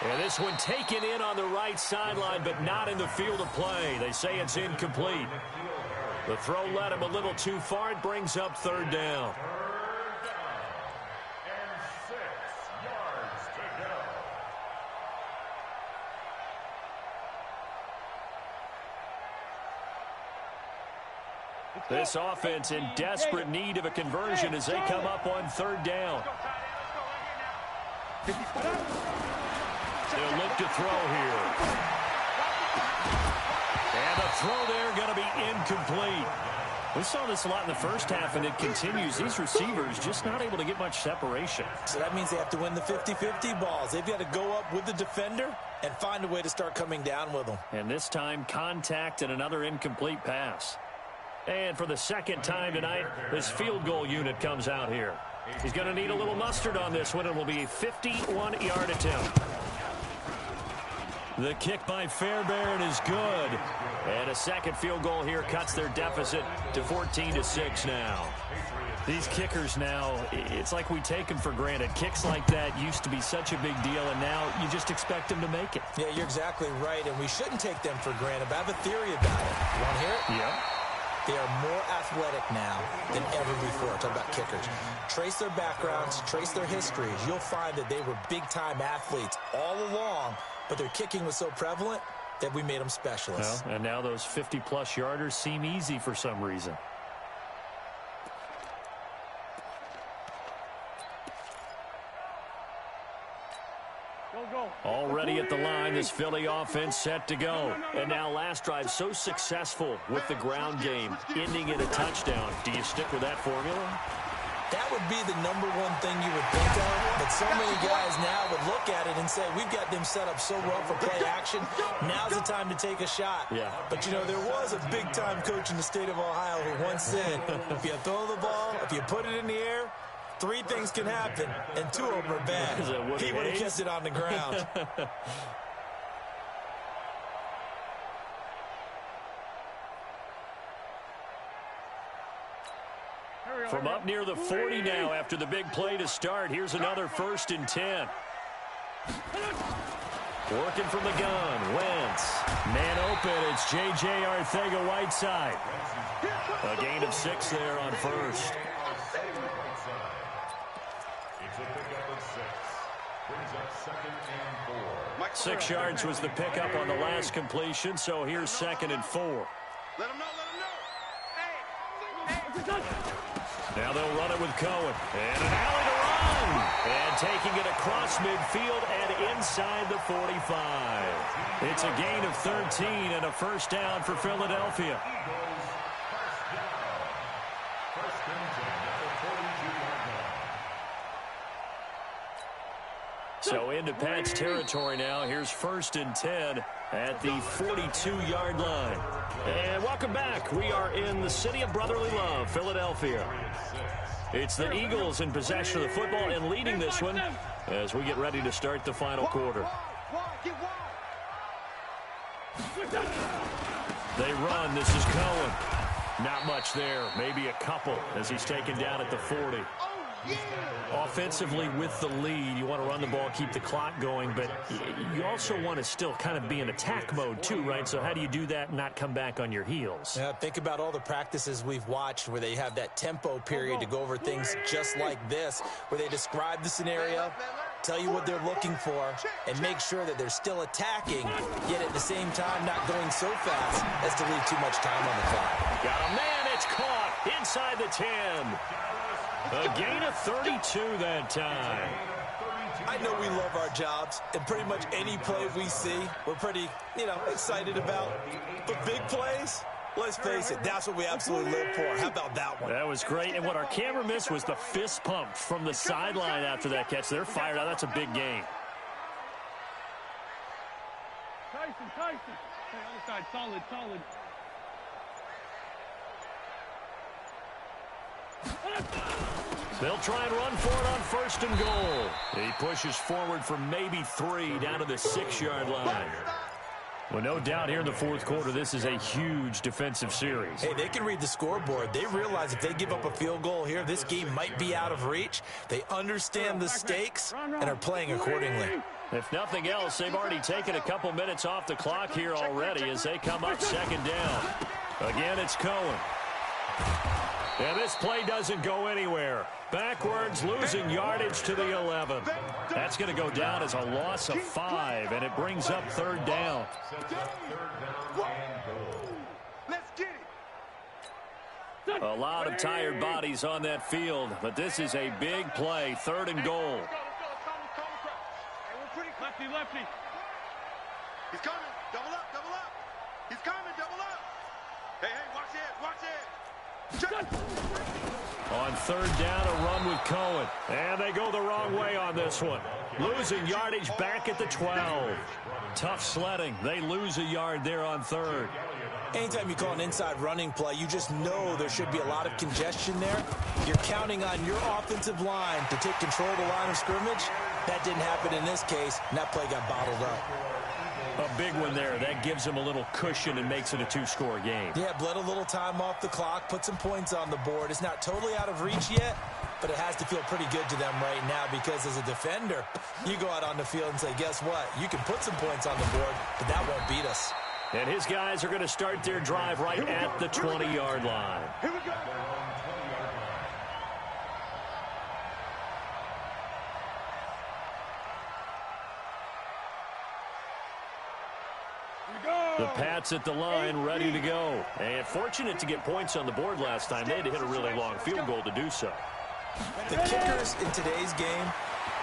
S1: And this one taken in on the right sideline, but not in the field of play. They say it's incomplete. The throw led him a little too far. It brings up 3rd down. This offense in desperate need of a conversion as they come up on 3rd down. They'll look to throw here. And the throw there going to be incomplete. We saw this a lot in the first half, and it continues. These receivers just not able to get much separation.
S4: So that means they have to win the 50-50 balls. They've got to go up with the defender and find a way to start coming down with them.
S1: And this time, contact and another incomplete pass. And for the 2nd time tonight, this field goal unit comes out here. He's going to need a little mustard on this one. It will be a 51-yard attempt. The kick by Fairbairn is good. And a 2nd field goal here cuts their deficit to 14-6 now. These kickers now, it's like we take them for granted. Kicks like that used to be such a big deal, and now you just expect them to make it.
S4: Yeah, you're exactly right, and we shouldn't take them for granted. But I have a theory about it. You want to hear it?
S1: Yeah.
S4: They are more athletic now than ever before. Talk about kickers. Trace their backgrounds, trace their histories. You'll find that they were big-time athletes all along, but their kicking was so prevalent that we made them specialists.
S1: Well, and now those 50-plus yarders seem easy for some reason. Already at the line, this Philly offense set to go. And now last drive so successful with the ground game, ending in a touchdown. Do you stick with that formula?
S4: That would be the #1 thing you would think of, but so many guys now would look at it and say, we've got them set up so well for play action, now's the time to take a shot.
S1: Yeah.
S4: But, you know, there was a big-time coach in the state of Ohio who once said, if you throw the ball, if you put it in the air, 3 things can happen, and 2 of them are bad. He would have kissed it on the ground.
S1: From up near the 40 now after the big play to start. Here's another 1st and 10. Working from the gun. Wentz. Man open. It's J.J. Arcega-Whiteside. A gain of 6 there on 1st. 6 yards was the pickup on the last completion, so here's 2nd and 4.
S3: Let him know,
S1: Now they'll run it with Cohen. And an alley to run. And taking it across midfield and inside the 45. It's a gain of 13 and a 1st down for Philadelphia. So into Pat's territory now. Here's 1st and 10 at the 42-yard line. And welcome back. We are in the city of brotherly love, Philadelphia. It's the Eagles in possession of the football and leading this one as we get ready to start the final quarter. They run. This is Cohen. Not much there. Maybe a couple as he's taken down at the 40. Offensively with the lead, you want to run the ball, keep the clock going, but you also want to still kind of be in attack mode too, right? So how do you do that and not come back on your heels?
S4: Yeah, think about all the practices we've watched where they have that tempo period to go over things just like this, where they describe the scenario, tell you what they're looking for, and make sure that they're still attacking, yet at the same time not going so fast as to leave too much time on the clock.
S1: Got a man, it's caught inside the 10. A gain of 32 that time.
S4: I know we love our jobs, and pretty much any play we see, we're pretty, excited about. But big plays, let's face it, that's what we absolutely live for. How about that one?
S1: That was great, and what our camera missed was the fist pump from the sideline after that catch. They're fired out. That's a big gain.
S3: Tyson. Hey, other side, solid.
S1: They'll try and run for it on 1st and goal. He pushes forward for maybe 3 down to the 6-yard line. Well, no doubt here in the 4th quarter, this is a huge defensive series.
S4: Hey, they can read the scoreboard. They realize if they give up a field goal here, this game might be out of reach. They understand the stakes and are playing accordingly.
S1: If nothing else, they've already taken a couple minutes off the clock here already as they come up 2nd down. Again, it's Cohen. And this play doesn't go anywhere. Backwards, losing yardage to the 11. That's going to go down as a loss of 5, and it brings up 3rd down.
S3: Let's get it.
S1: A lot of tired bodies on that field, but this is a big play, 3rd and goal.
S3: Lefty. He's coming. Double up. He's coming, double up. Hey, watch it.
S1: On 3rd down, a run with Cohen. And they go the wrong way on this one. Losing yardage back at the 12. Tough sledding. They lose a yard there on 3rd.
S4: Anytime you call an inside running play, you just know there should be a lot of congestion there. You're counting on your offensive line to take control of the line of scrimmage. That didn't happen in this case, and that play got bottled up.
S1: A big one there. That gives them a little cushion and makes it a 2-score game.
S4: Yeah, bled a little time off the clock, put some points on the board. It's not totally out of reach yet, but it has to feel pretty good to them right now because as a defender, you go out on the field and say, guess what? You can put some points on the board, but that won't beat us.
S1: And his guys are going to start their drive right at the 20-yard line.
S3: Here we go.
S1: The Pats at the line, ready to go. And fortunate to get points on the board last time. They had to hit a really long field goal to do so.
S4: The kickers in today's game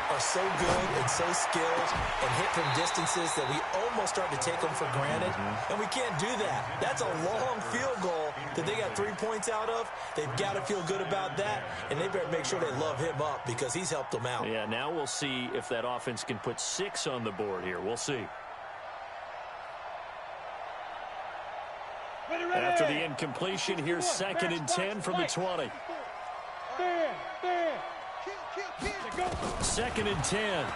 S4: are so good and so skilled and hit from distances that we almost start to take them for granted. And we can't do that. That's a long field goal that they got 3 points out of. They've got to feel good about that, and they better make sure they love him up because he's helped them out.
S1: Yeah, now we'll see if that offense can put 6 on the board here. We'll see. After the incompletion, here's 2nd and 10 from the 20. 2nd and 10.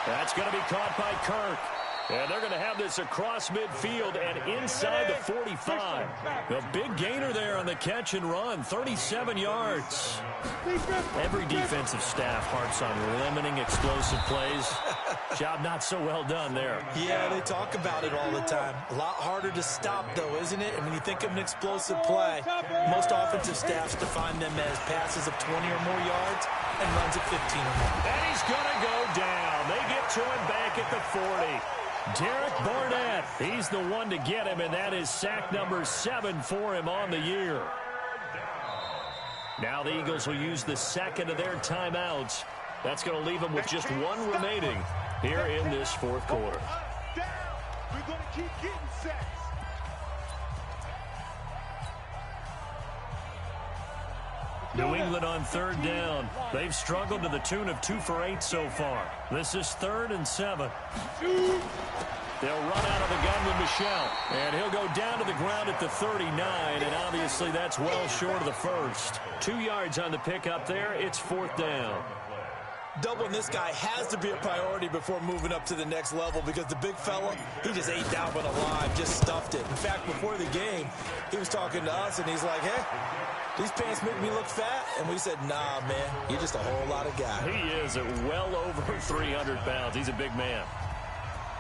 S1: That's going to be caught by Kirk. And they're going to have this across midfield and inside the 45. A big gainer there on the catch and run, 37 yards. Every defensive staff harps on limiting explosive plays. Job not so well done there.
S4: Yeah, they talk about it all the time. A lot harder to stop, though, isn't it? And when you think of an explosive play, most offensive staffs define them as passes of 20 or more yards and runs of 15 or more.
S1: And he's going to go down. They get to him back at the 40. Derek Barnett, he's the one to get him, and that is sack number 7 for him on the year. Now the Eagles will use the 2nd of their timeouts. That's going to leave them with just 1 remaining here in this 4th quarter.
S3: We're going to keep getting sacks.
S1: New England on 3rd down. They've struggled to the tune of 2 for 8 so far. This is 3rd and 7. They'll run out of the gun with Michel. And he'll go down to the ground at the 39. And obviously that's well short of the first. 2 yards on the pickup there. It's 4th down.
S4: Doubling this guy has to be a priority before moving up to the next level because the big fella, he just ate that one alive, just stuffed it. In fact, before the game, he was talking to us, and he's like, hey, these pants make me look fat. And we said, nah, man, you're just a whole lot of guy.
S1: He is at well over 300 pounds. He's a big man.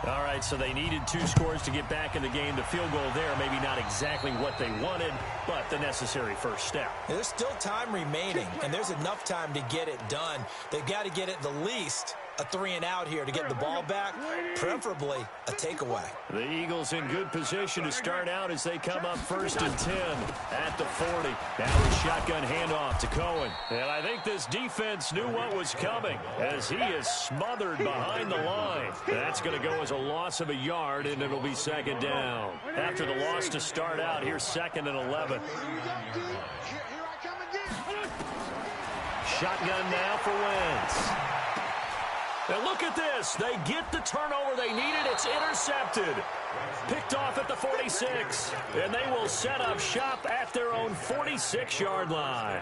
S1: All right, so they needed 2 scores to get back in the game. The field goal there, maybe not exactly what they wanted, but the necessary first step.
S4: There's still time remaining, and there's enough time to get it done. They've got to get at the least a 3-and-out here to get the ball back, preferably a takeaway.
S1: The Eagles in good position to start out as they come up 1st and 10 at the 40. Now a shotgun handoff to Cohen. And I think this defense knew what was coming as he is smothered behind the line. That's going to go as a loss of a yard, and it'll be 2nd down. After the loss to start out, here's 2nd and 11. Shotgun now for Wentz. And look at this. They get the turnover they needed. It's intercepted. Picked off at the 46. And they will set up shop at their own 46-yard line.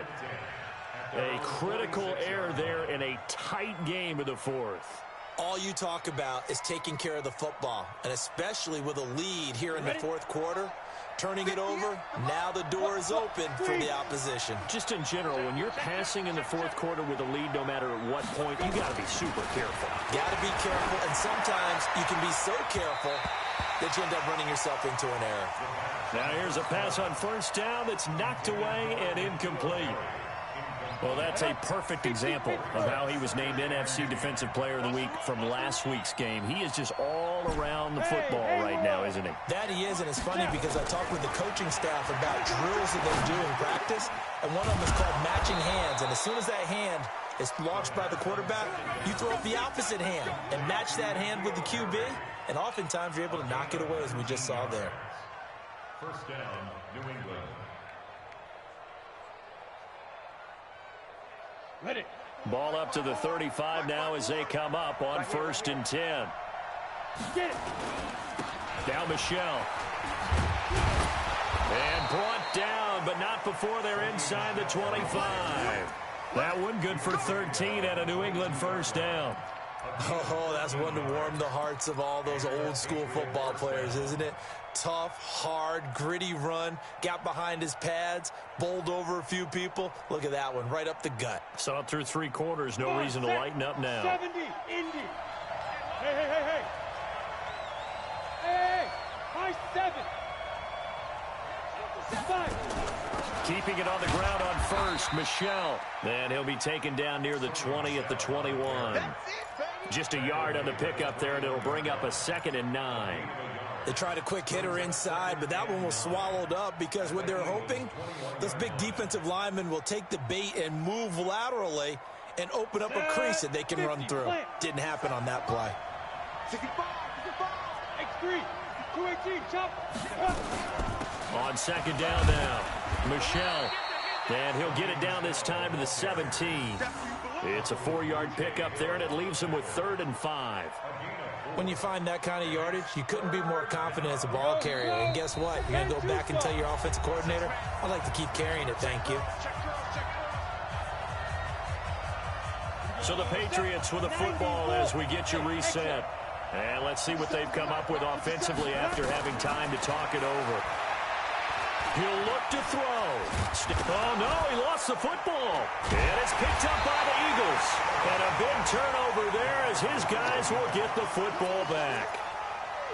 S1: A critical error there in a tight game of the fourth.
S4: All you talk about is taking care of the football, and especially with a lead here in the fourth quarter. Turning it over, now the door is open for the opposition.
S1: Just in general, when you're passing in the fourth quarter with a lead, no matter at what point, you got to be super careful.
S4: Got to be careful, and sometimes you can be so careful that you end up running yourself into an error.
S1: Now here's a pass on first down that's knocked away and incomplete. Well, that's a perfect example of how he was named NFC Defensive Player of the Week from last week's game. He is just all around the football right now, isn't he?
S4: That he is, and it's funny because I talked with the coaching staff about drills that they do in practice, and one of them is called matching hands. And as soon as that hand is launched by the quarterback, you throw up the opposite hand and match that hand with the QB, and oftentimes you're able to knock it away, as we just saw there.
S2: First down, New England.
S3: Ready.
S1: Ball up to the 35 now as they come up on 1st and 10. Now Michelle. And brought down, but not before they're inside the 25. That one good for 13 and a New England first down.
S4: Oh, that's one to warm the hearts of all those old school football players, isn't it? Tough, hard, gritty run, got behind his pads, bowled over a few people. Look at that one, right up the gut.
S1: Saw it through 3 quarters, no reason to lighten up now.
S3: 70, Indy. Hey. Hey, high 7. 5.
S1: Keeping it on the ground on first, Michelle. And he'll be taken down near the 20 at the 21. Just a yard on the pickup there, and it'll bring up a 2nd and 9.
S4: They tried a quick hitter inside, but that one was swallowed up because what they're hoping, those big defensive linemen will take the bait and move laterally and open up a crease that they can run through. Didn't happen on that play.
S3: 65, X3, 218, chop.
S1: On 2nd down now, Michelle. And he'll get it down this time to the 17. It's a 4-yard pickup there, and it leaves him with 3rd and 5.
S4: When you find that kind of yardage, you couldn't be more confident as a ball carrier. And guess what? You're going to go back and tell your offensive coordinator, I'd like to keep carrying it, thank you.
S1: So the Patriots with a football as we get you reset. And let's see what they've come up with offensively after having time to talk it over. He'll look to throw. Oh, no, he lost the football. And it's picked up by the Eagles. And a big turnover there as his guys will get the football back.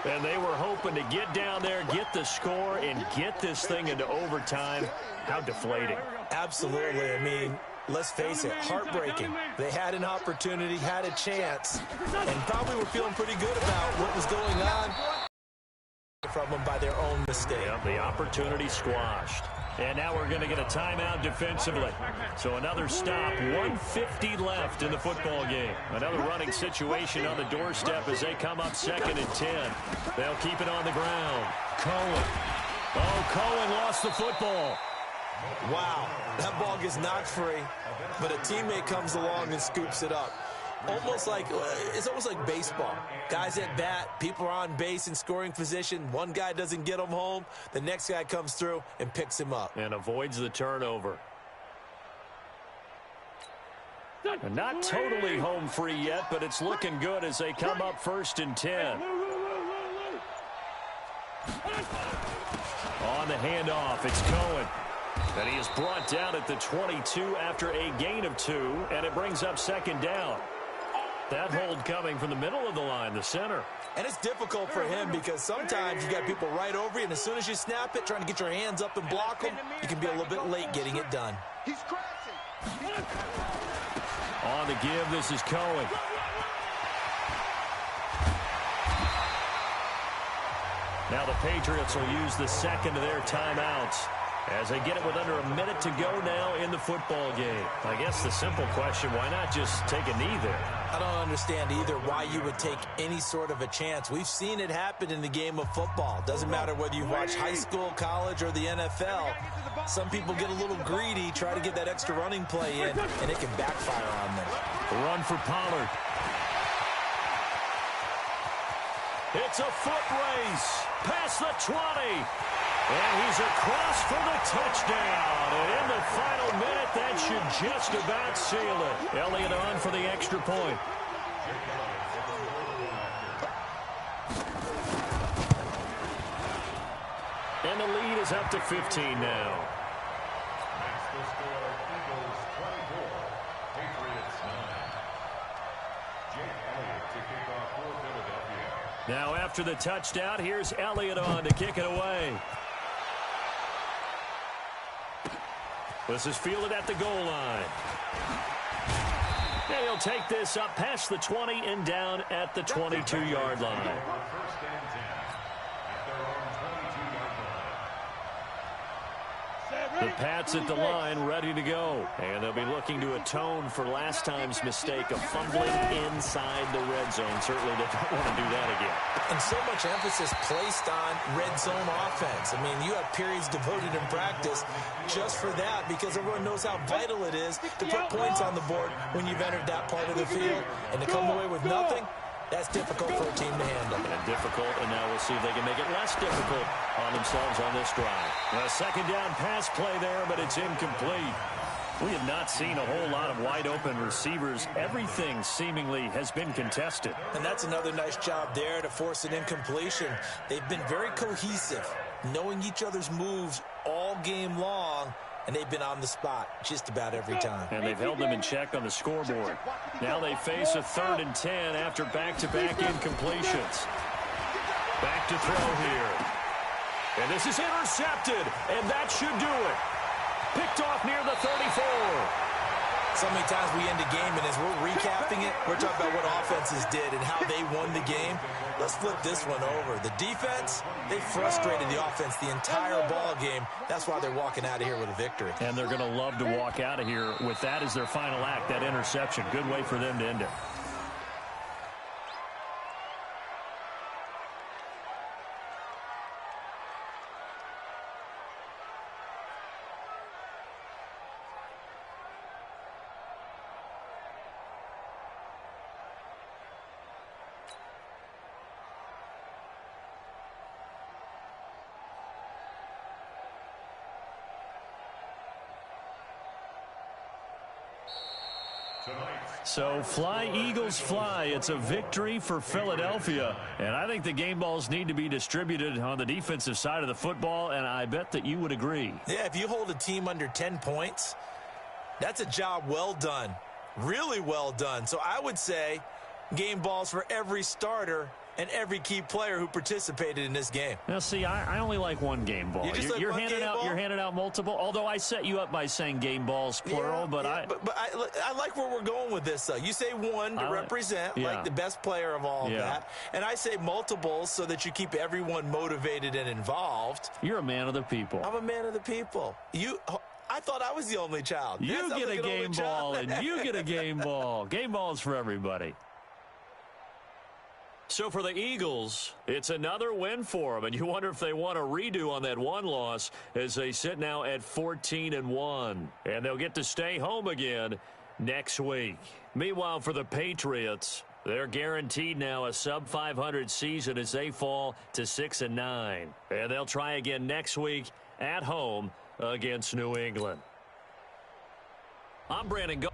S1: And they were hoping to get down there, get the score, and get this thing into overtime. How deflating.
S4: Absolutely. I mean, let's face it, heartbreaking. They had an opportunity, had a chance, and probably were feeling pretty good about what was going on from them by their own mistake.
S1: Yep, the opportunity squashed. And now we're going to get a timeout defensively. So another stop, 1:50 left in the football game. Another running situation on the doorstep as they come up 2nd and 10. They'll keep it on the ground. Cohen. Oh, Cohen lost the football.
S4: Wow, that ball gets knocked free, but a teammate comes along and scoops it up. It's almost like baseball. Guys at bat, people are on base in scoring position. One guy doesn't get him home. The next guy comes through and picks him up.
S1: And avoids the turnover. And not totally home free yet, but it's looking good as they come up 1st and 10. On the handoff, it's Cohen. And he is brought down at the 22 after a gain of 2, and it brings up 2nd down. That hold coming from the middle of the line, the center.
S4: And it's difficult for him because sometimes you got people right over you, and as soon as you snap it, trying to get your hands up and block them, you can be a little bit late getting it done.
S3: He's crashing.
S1: On the give, this is Cohen. Now the Patriots will use the 2nd of their timeouts as they get it with under a minute to go now in the football game. I guess the simple question, why not just take a knee there?
S4: I don't understand either why you would take any sort of a chance. We've seen it happen in the game of football. Doesn't matter whether you watch high school, college, or the NFL. Some people get a little greedy, try to get that extra running play in, and it can backfire on them.
S1: A run for Pollard. It's a foot race. Past the 20. And he's across for the touchdown. And in the final minute, that should just about seal it. Elliott on for the extra point. And the lead is up to 15 now.
S2: That's the score. Eagles 24, Patriots 9. Jake Elliott to kick off for Philadelphia.
S1: Now after the touchdown, here's Elliott on to kick it away. This is fielded at the goal line. And he'll take this up past the 20 and down at the 22-yard line.
S2: First and 10 at their own 22-yard line.
S1: The Pats at the line, ready to go. And they'll be looking to atone for last time's mistake of fumbling inside the red zone. Certainly they don't want to do that again.
S4: And so much emphasis placed on red zone offense. I mean, you have periods devoted in practice just for that because everyone knows how vital it is to put points on the board when you've entered that part of the field. And to come away with nothing, that's difficult for a team to handle.
S1: And difficult, and now we'll see if they can make it less difficult on themselves on this drive. A second down pass play there, but it's incomplete. We have not seen a whole lot of wide-open receivers. Everything seemingly has been contested.
S4: And that's another nice job there to force an incompletion. They've been very cohesive, knowing each other's moves all game long, and they've been on the spot just about every time.
S1: And they've held them in check on the scoreboard. Now they face a 3rd and 10 after back-to-back incompletions. Back to throw here. And this is intercepted, and that should do it. Picked off near the 34.
S4: So many times we end a game, and as we're recapping it, we're talking about what offenses did and how they won the game. Let's flip this one over. The defense, they frustrated the offense the entire ball game. That's why they're walking out of here with a victory.
S1: And they're going to love to walk out of here with that as their final act, that interception. Good way for them to end it. So fly, Eagles, fly. It's a victory for Philadelphia. And I think the game balls need to be distributed on the defensive side of the football, and I bet that you would agree.
S4: Yeah, if you hold a team under 10 points, that's a job well done. Really well done. So I would say game balls for every starter and every key player who participated in this game.
S1: Now, see, I only like one game ball. You're handing out multiple. Although I set you up by saying game balls plural, but I
S4: like where we're going with this. Though you say one to represent like the best player of all of that, and I say multiples so that you keep everyone motivated and involved.
S1: You're a man of the people.
S4: I'm a man of the people. I thought I was the only child.
S1: You get a game ball, and you get a game ball. Game balls for everybody. So for the Eagles, it's another win for them, and you wonder if they want a redo on that one loss as they sit now at 14-1, and they'll get to stay home again next week. Meanwhile, for the Patriots, they're guaranteed now a sub-500 season as they fall to 6-9, and they'll try again next week at home against New England. I'm Brandon.